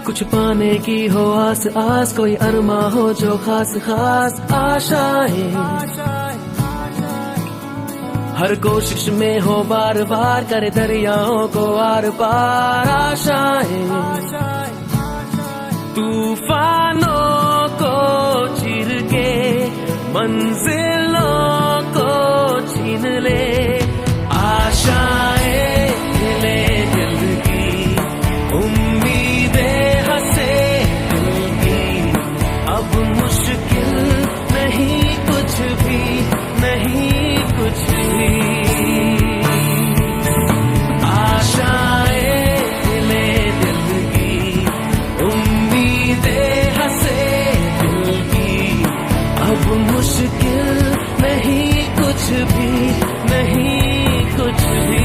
कुछ पाने की हो आस आस, कोई अरमा हो जो खास खास आशाएं, हर कोशिश में हो बार बार, करे दरियाओं को आर पार आशाएं, तूफानों को चीर के मंजिलों को छीन ले, आशाएं ले दिल की, उम्मीदें हंसे दिल की, अब मुश्किल नहीं कुछ भी, नहीं कुछ भी, आशाएं ले दिल की, उम्मीदें हंसे दिल की, अब मुश्किल नहीं कुछ भी, नहीं कुछ भी।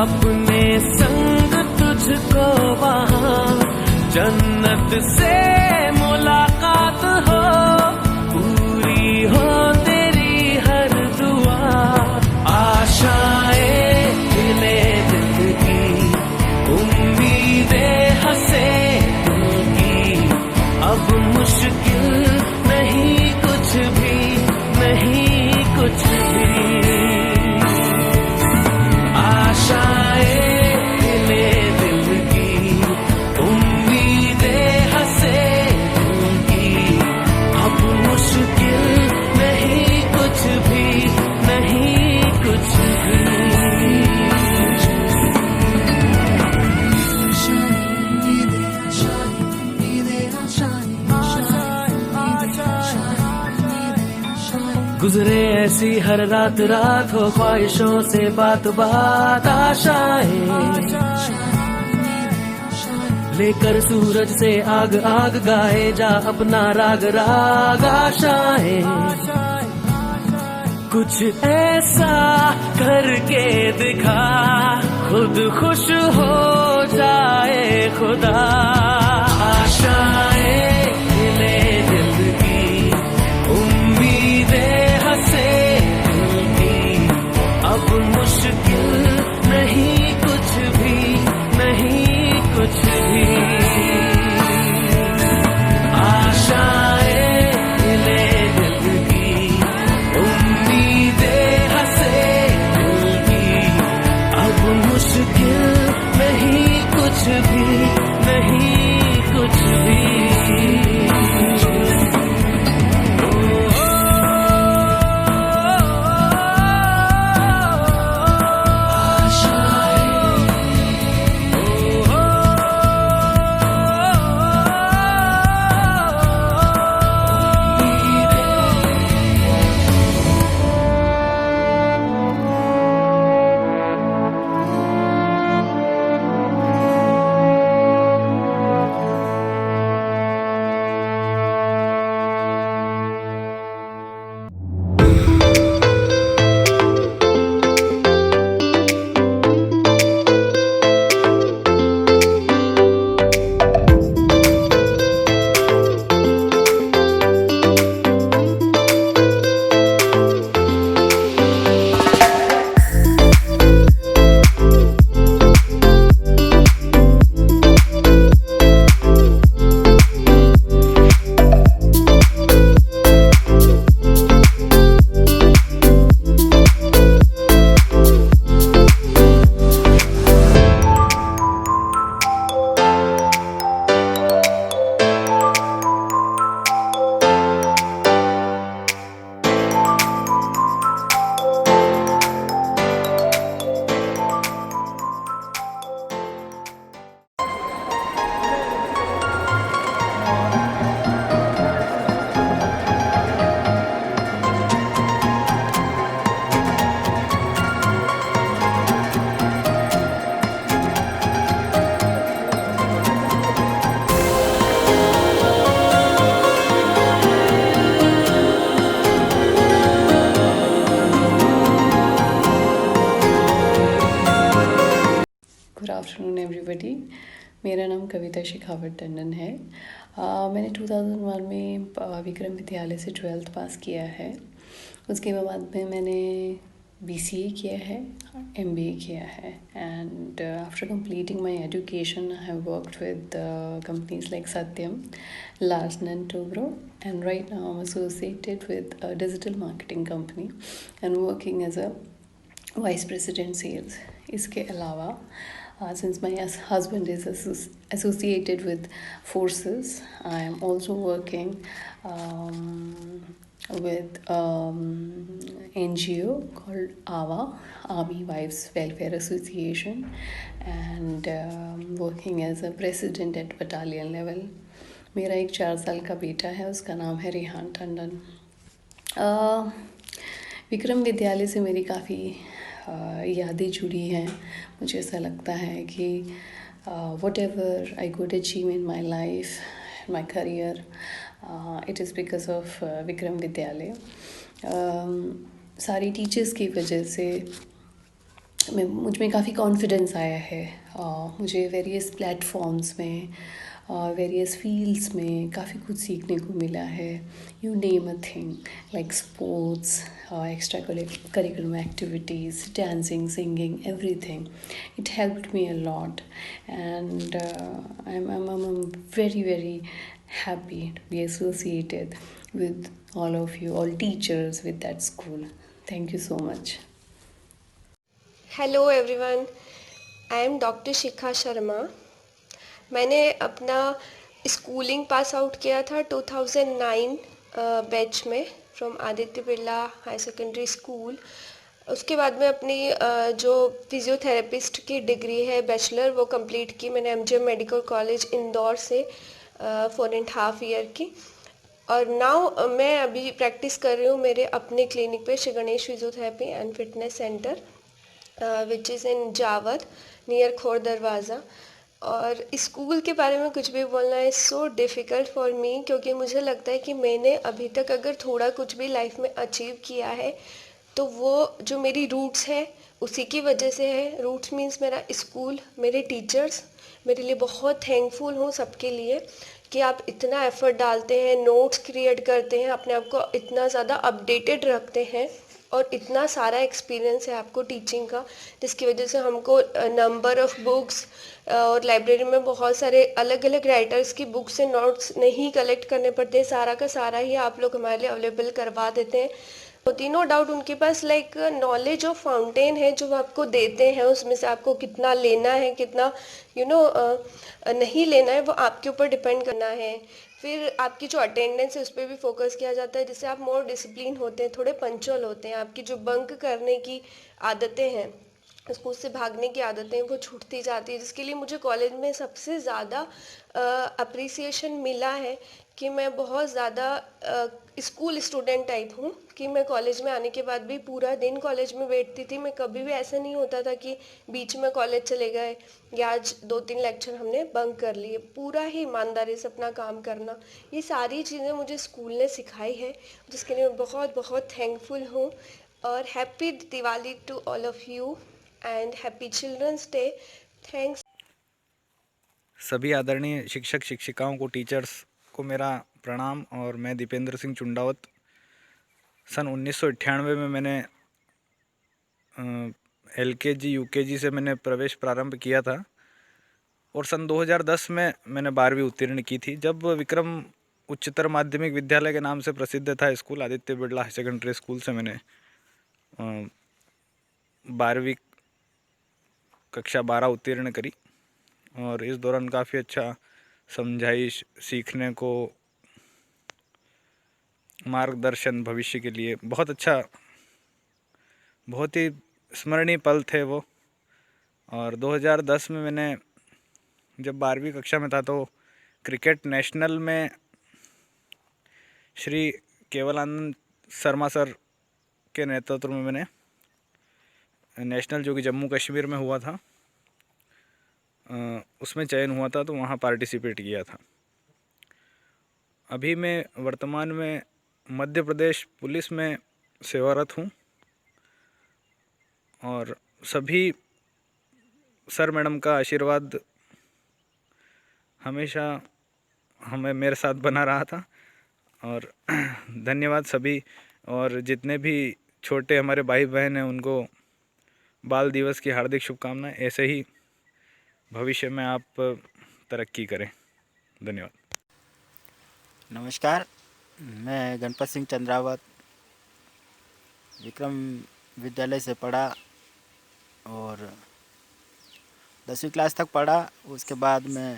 अपने संग तुझको वहाँ जन्नत से मुलाकात हो, पूरी हो तेरी हर दुआ, आशाएं ले दिल की, उम्मीदें हंसे दिल की, अब मुश्किल नहीं कुछ भी, नहीं कुछ भी, गुजरे ऐसी हर रात रात, हो ख्वाहिशों से बात बात, आशाएं लेकर सूरज से आग आग, गाए जा अपना राग राग, आशाएं कुछ ऐसा करके दिखा, खुद खुश हो जाए खुदा, आशाएं ले दिल की, उम्मीदें हंसे दिल की, अब मुश्किल नहीं कुछ भी, नहीं कुछ भी, आशाएं ले दिल की, उम्मीदें हंसे दिल की, अब मुश्किल नहीं कुछ भी, नहीं मेरा नाम कविता शेखावत टंडन है। मैंने 2001 में विक्रम विद्यालय से 12th पास किया है। उसके बाद में मैंने BCA किया है, MBA किया है, and after completing my education I have worked with companies like Satyam, Larsen and Toubro, and right now I'm associated with a digital marketing company and working as a vice president sales. इसके अलावा since my husband is associated with forces, I am also working with NGO called AWA, Army Wives Welfare Association, and working as a president at battalion level. मेरा एक 4 साल का बेटा है, उसका नाम है रेहान टंडन। विक्रम विद्यालय से मेरी काफ़ी यादें जुड़ी हैं। मुझे ऐसा लगता है कि whatever I could achieve in my life, my career, it is because of Vikram विद्यालय। सारी टीचर्स की वजह से मुझ में काफ़ी कॉन्फिडेंस आया है। मुझे वेरियस प्लेटफॉर्म्स में वेरियस फील्ड्स में काफ़ी कुछ सीखने को मिला है। You name a thing like sports, extra curriculum activities, dancing, singing, everything. It helped me a lot, and I'm very, very happy to be associated with all of you, all teachers with that school. Thank you so much. Hello everyone, I am doctor Shikha Sharma. मैंने अपना schooling pass out किया था 2009 batch में from Aditya Birla high secondary school. उसके बाद में अपनी जो फिज़ियोथेरेपिस्ट की डिग्री है बैचलर वो कंप्लीट की मैंने MGM मेडिकल कॉलेज इंदौर से 4.5 ईयर की। और नाउ मैं अभी प्रैक्टिस कर रही हूँ मेरे अपने क्लिनिक पे, Shri Ganesh physiotherapy and fitness centre which is in Jawar near Khor Darwaza. और स्कूल के बारे में कुछ भी बोलना is so difficult for me, क्योंकि मुझे लगता है कि मैंने अभी तक अगर थोड़ा कुछ भी लाइफ में अचीव किया है तो वो जो मेरी रूट्स है उसी की वजह से है। रूट्स मीन्स मेरा स्कूल, मेरे टीचर्स। मेरे लिए बहुत थैंकफुल हूँ सबके लिए कि आप इतना एफर्ट डालते हैं, नोट्स क्रिएट करते हैं, अपने आप को इतना ज़्यादा अपडेटेड रखते हैं और इतना सारा एक्सपीरियंस है आपको टीचिंग का, जिसकी वजह से हमको नंबर ऑफ़ बुक्स और लाइब्रेरी में बहुत सारे अलग अलग राइटर्स की बुक्स से नोट्स नहीं कलेक्ट करने पड़ते, सारा का सारा ही आप लोग हमारे लिए अवेलेबल करवा देते हैं। होती नो डाउट उनके पास लाइक नॉलेज ऑफ फाउंटेन है जो वो आपको देते हैं, उसमें से आपको कितना लेना है कितना नहीं लेना है वो आपके ऊपर डिपेंड करना है। फिर आपकी जो अटेंडेंस है उस पर भी फोकस किया जाता है, जिससे आप मोर डिसिप्लिन होते हैं, थोड़े पंचुअल होते हैं। आपकी जो बंक करने की आदतें हैं, स्कूल से भागने की आदतें वो छूटती जाती है, जिसके लिए मुझे कॉलेज में सबसे ज़्यादा अप्रिसिएशन मिला है कि मैं बहुत ज़्यादा स्कूल स्टूडेंट टाइप हूँ कि मैं कॉलेज में आने के बाद भी पूरा दिन कॉलेज में बैठती थी। मैं कभी भी ऐसा नहीं होता था कि बीच में कॉलेज चले गए या आज 2-3 लेक्चर हमने बंक कर लिए। पूरा ही ईमानदारी से अपना काम करना, ये सारी चीज़ें मुझे स्कूल ने सिखाई है, जिसके लिए मैं बहुत बहुत थैंकफुल हूँ। और happy Diwali to all of you and happy children's day. Thanks. सभी आदरणीय शिक्षक शिक्षिकाओं को, टीचर्स को मेरा प्रणाम। और मैं दीपेंद्र सिंह चुंडावत। सन 1998 में मैंने LKG UKG से मैंने प्रवेश प्रारंभ किया था और सन 2010 में मैंने 12वीं उत्तीर्ण की थी। जब विक्रम उच्चतर माध्यमिक विद्यालय के नाम से प्रसिद्ध था school, Aditya Birla high secondary school से मैंने 12वीं कक्षा 12 उत्तीर्ण करी। और इस दौरान काफ़ी अच्छा समझाइश, सीखने को मार्गदर्शन, भविष्य के लिए बहुत अच्छा, बहुत ही स्मरणीय पल थे वो। और 2010 में मैंने जब 12वीं कक्षा में था तो क्रिकेट नेशनल में श्री केवलानंद शर्मा सर के नेतृत्व में मैंने नेशनल, जो कि जम्मू कश्मीर में हुआ था, उसमें चयन हुआ था, तो वहाँ पार्टिसिपेट किया था। अभी मैं वर्तमान में मध्य प्रदेश पुलिस में सेवारत हूँ और सभी सर मैडम का आशीर्वाद हमेशा हमें मेरे साथ बना रहा था। और धन्यवाद सभी, और जितने भी छोटे हमारे भाई बहन हैं उनको बाल दिवस की हार्दिक शुभकामनाएं। ऐसे ही भविष्य में आप तरक्की करें। धन्यवाद। नमस्कार, मैं गणपत सिंह चंद्रावत विक्रम विद्यालय से पढ़ा और 10वीं क्लास तक पढ़ा। उसके बाद मैं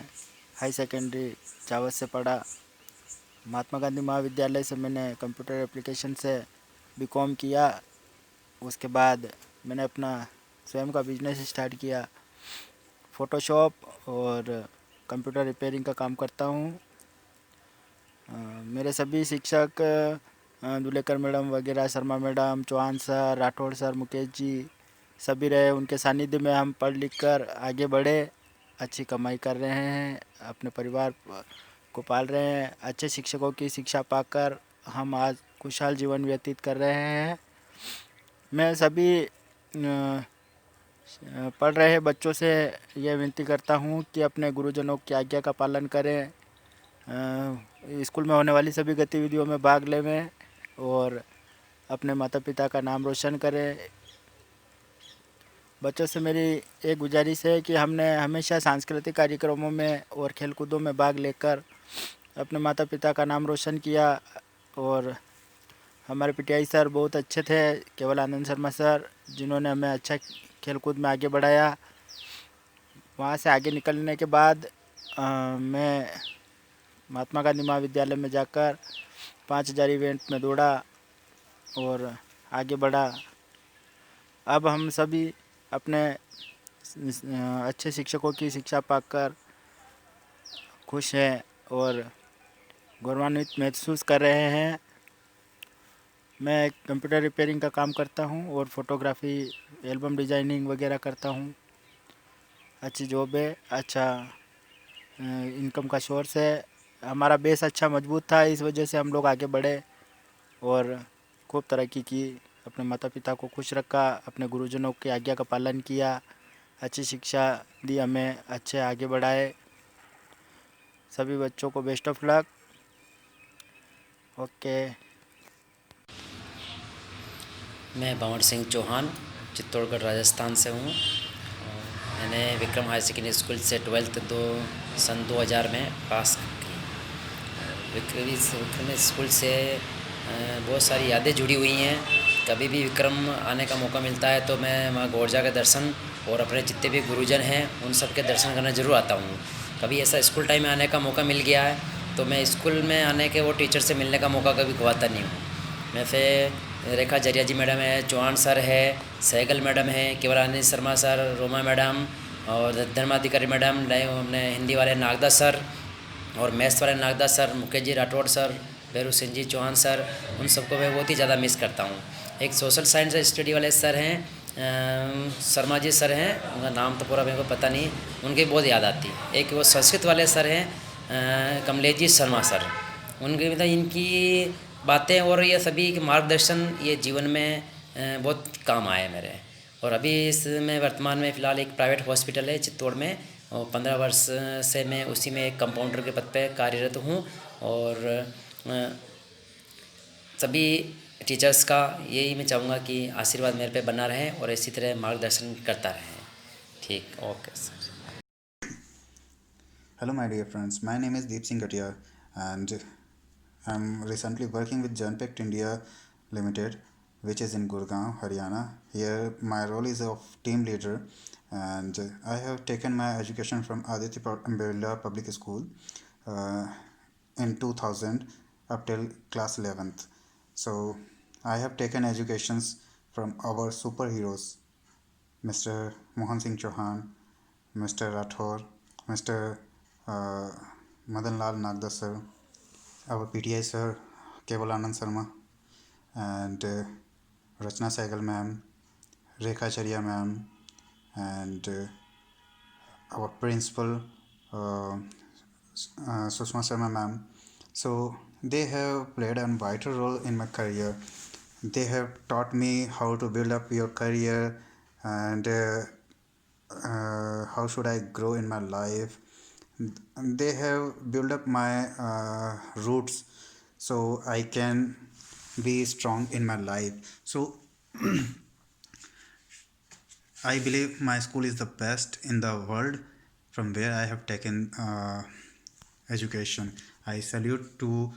हाई सेकेंडरी चावत से पढ़ा। महात्मा गांधी महाविद्यालय से मैंने कंप्यूटर एप्लीकेशन से बीकॉम किया। उसके बाद मैंने अपना स्वयं का बिजनेस स्टार्ट किया। फ़ोटोशॉप और कंप्यूटर रिपेयरिंग का काम करता हूँ। मेरे सभी शिक्षक दुलेकर मैडम वगैरह, Sharma madam, Chauhan sir, Rathore sir, Mukesh ji सभी रहे। उनके सानिध्य में हम पढ़ लिख कर आगे बढ़े, अच्छी कमाई कर रहे हैं, अपने परिवार को पाल रहे हैं। अच्छे शिक्षकों की शिक्षा पाकर हम आज खुशहाल जीवन व्यतीत कर रहे हैं। मैं सभी पढ़ रहे बच्चों से यह विनती करता हूँ कि अपने गुरुजनों की आज्ञा का पालन करें, स्कूल में होने वाली सभी गतिविधियों में भाग लें और अपने माता पिता का नाम रोशन करें। बच्चों से मेरी एक गुजारिश है कि हमने हमेशा सांस्कृतिक कार्यक्रमों में और खेलकूदों में भाग लेकर अपने माता पिता का नाम रोशन किया। और हमारे पीटीआई सर बहुत अच्छे थे, केवल आनंद शर्मा सर, जिन्होंने हमें अच्छा खेलकूद में आगे बढ़ाया। वहाँ से आगे निकलने के बाद मैं महात्मा गांधी महाविद्यालय में जाकर 5000 इवेंट में दौड़ा और आगे बढ़ा। अब हम सभी अपने अच्छे शिक्षकों की शिक्षा पाकर खुश हैं और गौरवान्वित महसूस कर रहे हैं। मैं कंप्यूटर रिपेयरिंग का काम करता हूं और फोटोग्राफी, एल्बम डिज़ाइनिंग वगैरह करता हूं। अच्छी जॉब है, अच्छा इनकम का सोर्स है। हमारा बेस अच्छा मजबूत था, इस वजह से हम लोग आगे बढ़े और खूब तरक्की की। अपने माता पिता को खुश रखा, अपने गुरुजनों की आज्ञा का पालन किया, अच्छी शिक्षा दी, हमें अच्छे आगे बढ़ाए। सभी बच्चों को बेस्ट ऑफ लक। ओके। मैं भंवर सिंह चौहान चित्तौड़गढ़ राजस्थान से हूँ। मैंने विक्रम हायर सेकेंडरी स्कूल से 12th सन 2000 में पास की। विक्रम स्कूल से बहुत सारी यादें जुड़ी हुई हैं। कभी भी विक्रम आने का मौका मिलता है तो मैं माँ गौरजा के दर्शन और अपने जितने भी गुरुजन हैं उन सब के दर्शन करने ज़रूर आता हूँ। कभी ऐसा स्कूल टाइम में आने का मौका मिल गया है तो मैं स्कूल में आने के वो टीचर से मिलने का मौका कभी गवाता नहीं हूँ। मैं फिर रेखा जरिया जी मैडम है, चौहान सर है, सहगल मैडम है, केवलानंद शर्मा सर, रोमा मैडम और धर्माधिकारी मैडम, अपने हिंदी वाले नागदा सर और मैथ्स वाले नागदा सर, मुकेश जी राठौड़ सर, भैरू सिंह जी चौहान सर, उन सबको मैं बहुत ही ज़्यादा मिस करता हूँ। एक सोशल साइंस स्टडी वाले सर हैं, शर्मा जी सर हैं, उनका नाम तो पूरा मेरे को पता नहीं, उनकी बहुत याद आती है। एक वो संस्कृत वाले सर हैं, कमलेश जी शर्मा सर, उनके मतलब इनकी बातें और ये सभी मार्गदर्शन ये जीवन में बहुत काम आए मेरे। और अभी इसमें वर्तमान में फ़िलहाल एक प्राइवेट हॉस्पिटल है चित्तौड़ में, और 15 वर्ष से मैं उसी में एक कंपाउंडर के पद पे कार्यरत हूँ। और सभी टीचर्स का यही मैं चाहूँगा कि आशीर्वाद मेरे पे बना रहे और इसी तरह मार्गदर्शन करता रहे। ठीक, okay sir. Hello my dear friends, my name is Deep Singh Gatia and I'm recently working with Janpact India Limited, which is in Gurgaon, Haryana. Here my role is of team leader and I have taken my education from Aditya Birla Public School in 2000 up till class 11th. So I have taken educations from our superheroes, Mr. Mohan Singh Chauhan, Mr. Rathore, Mr. Madan Lal Nagda sir, our PTI sir, Keval Anand Sharma, and Rachna Sehgal ma'am, Rekha Charya ma'am, and our principal Sushma Sharma ma'am. So they have played a vital role in my career. They have taught me how to build up your career and how should I grow in my life, They have built up my roots so I can be strong in my life. So I believe my school is the best in the world from where I have taken education. I salute to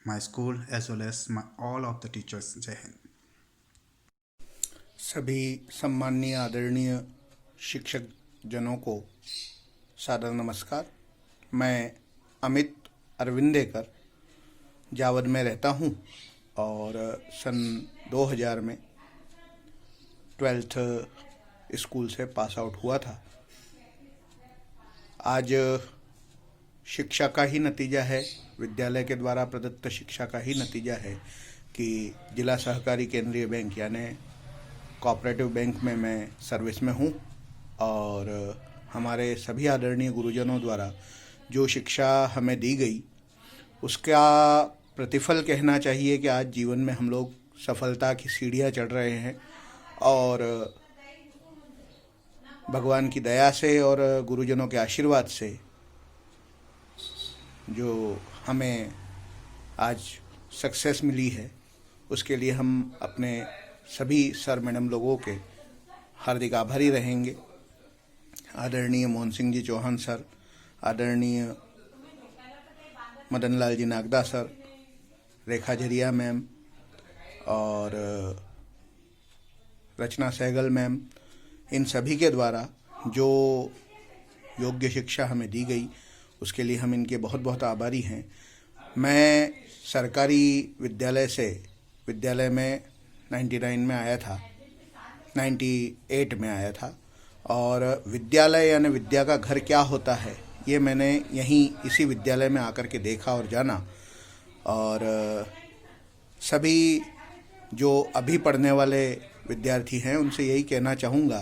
my school as well as all of the teachers. Jai Hind. सभी सम्माननीय आदरणीय शिक्षक जनों को सादर नमस्कार। मैं अमित अरविंदेकर जावद में रहता हूँ और सन 2000 में 12th स्कूल से पास आउट हुआ था। आज शिक्षा का ही नतीजा है, विद्यालय के द्वारा प्रदत्त शिक्षा का ही नतीजा है कि जिला सहकारी केंद्रीय बैंक यानी कोऑपरेटिव बैंक में मैं सर्विस में हूँ और हमारे सभी आदरणीय गुरुजनों द्वारा जो शिक्षा हमें दी गई उसका प्रतिफल कहना चाहिए कि आज जीवन में हम लोग सफलता की सीढ़ियाँ चढ़ रहे हैं और भगवान की दया से और गुरुजनों के आशीर्वाद से जो हमें आज सक्सेस मिली है उसके लिए हम अपने सभी सर मैडम लोगों के हार्दिक आभारी रहेंगे। आदरणीय मोहन सिंह जी चौहान सर, आदरणीय मदन लाल जी नागदा सर, रेखा झरिया मैम और रचना सहगल मैम, इन सभी के द्वारा जो योग्य शिक्षा हमें दी गई उसके लिए हम इनके बहुत बहुत आभारी हैं। मैं सरकारी विद्यालय में 99 में आया था, 98 में आया था और विद्यालय यानी विद्या का घर क्या होता है ये मैंने यहीं इसी विद्यालय में आकर के देखा और जाना। और सभी जो अभी पढ़ने वाले विद्यार्थी हैं उनसे यही कहना चाहूँगा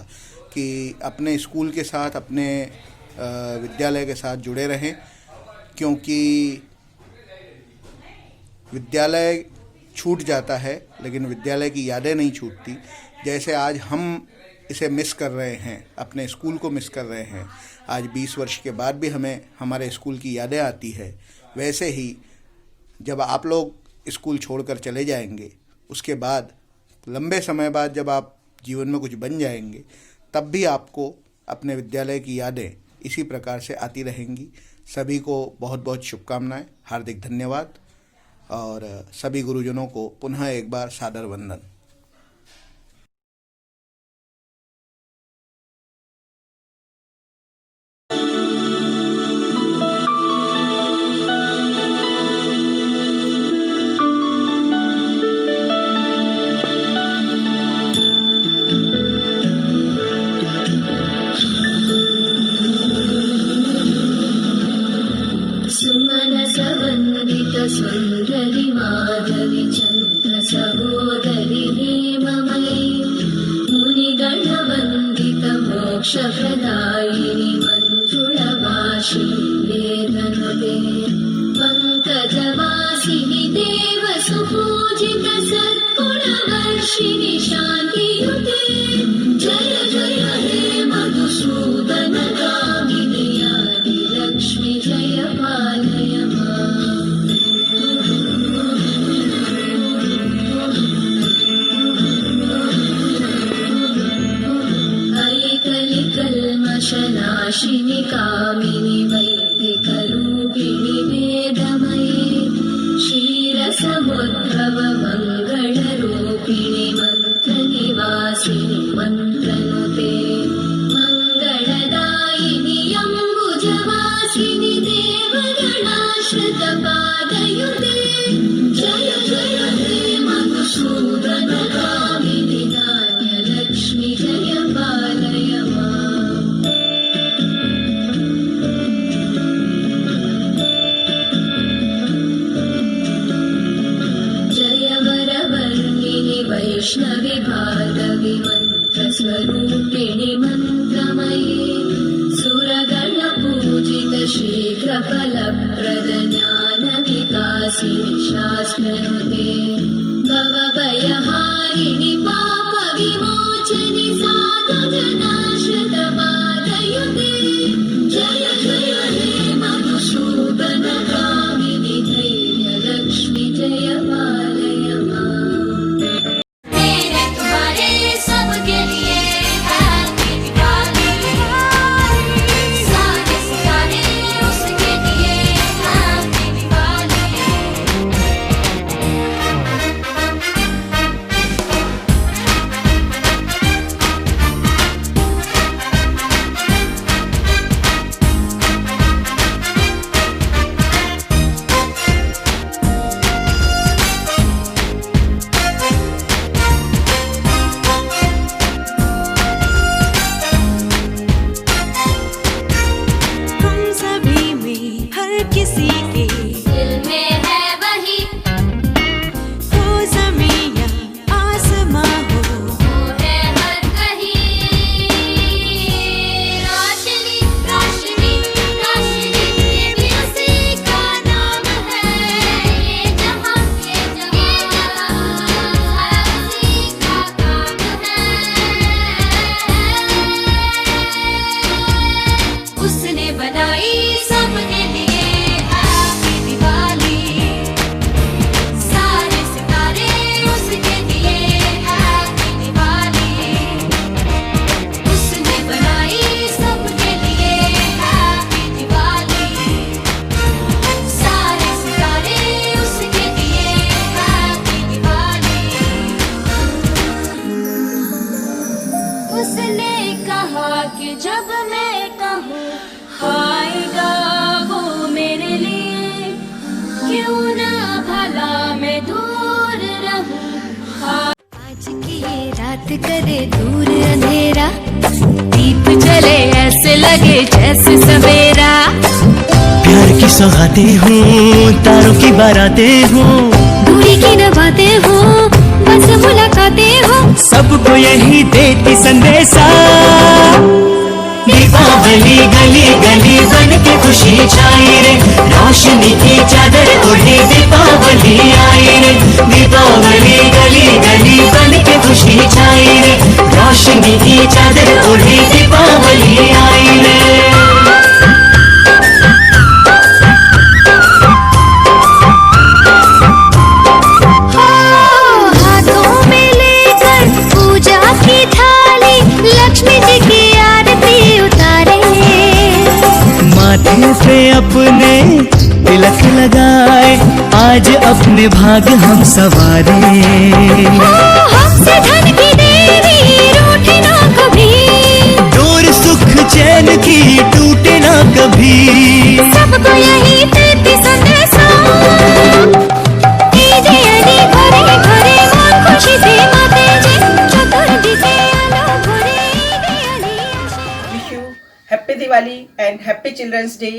कि अपने स्कूल के साथ, अपने विद्यालय के साथ जुड़े रहें, क्योंकि विद्यालय छूट जाता है लेकिन विद्यालय की यादें नहीं छूटती। जैसे आज हम इसे मिस कर रहे हैं, अपने स्कूल को मिस कर रहे हैं, आज 20 वर्ष के बाद भी हमें हमारे स्कूल की यादें आती है, वैसे ही जब आप लोग स्कूल छोड़कर चले जाएंगे उसके बाद लंबे समय बाद जब आप जीवन में कुछ बन जाएंगे तब भी आपको अपने विद्यालय की यादें इसी प्रकार से आती रहेंगी। सभी को बहुत बहुत शुभकामनाएं, हार्दिक धन्यवाद और सभी गुरुजनों को पुनः एक बार सादर वंदन। सुंदरी माधवी चंद्र सहोदरी हेममयी मुनिगणवंदित मोक्षप्रदायिनी मंजुळभाषिणी वेदनुते पंकजवासिनि देवसुपूजित सद्गुणवर्षिणि शान्तियुते जय जय हे मधुसूदन गामिनी आदिलक्ष्मी जय पालय माम्। कल्मषनाशिनि कामिनि वैदिकरूपिणि वेदमये क्षीरसमुद्भव मङ्गलरूपिणि मन्त्रनिवासिनि मन्त्रनुते मङ्गलदायिनि अम्बुजवासिनि देवगणाश्रितपादयुते जय जय हे मधुसूदन कामिनि धान्यलक्ष्मि जय पालय माम्। वैष्णवी भार्गवी मन्त्रस्वरूपिणि मन्त्रमयी सुरगणपूजित शीघ्रफलप्रद ज्ञानविकासिनि शास्त्रनुते भवभयहारिणि पापविमोचनि साधुजनाश्रितपादयुते जय जय हे किसी के दिल में है वही हो ज़मीं या आसमां हो वो है हर कहीं रोशनी रोशनी रोशनी ये भी उसी का नाम है ये जहां उसी का काम है उसने बनाई सबके लिए हैप्पी दिवाली सारे सितारे उसके लिए हैप्पी दिवाली उसने बनाई सबके लिए हैप्पी दिवाली सारे सितारे उसके लिए हैप्पी दिवाली उसने कहा कि जब मैं कहूँ आएगा वो मेरे लिए क्यों ना भला मैं दूर रहूं आज की ये रात करे दूर अंधेरा दीप जले ऐसे लगे जैसे सवेरा प्यार की सौगातें हूँ तारों की बारातें हूँ दूरी की न बातें हो बस मुलाकातें हो सबको यही देती संदेशा दीपावली गली गली बन के खुशी छाई रे रोशनी की चादर ओढ़े दीपावली आई रे दीपावली गली गली बन के खुशी छाई रे रोशनी की चादर ओढ़े दीपावली आई रे हाथों में लेकर पूजा की थाली लक्ष्मी जी की आरती उतारे माथे पे अपने तिलक लगाए आज अपने भाग हम सवारे हमसे धन की देवी रूठे ना कभी डोर सुख चैन की टूटे ना कभी सबको यही देती संदेशा दीजिए अली घरे घरे मां खुशी से माते जी चतुर्थी से आलो घरे Ali Wish you happy Diwali and happy Children's Day.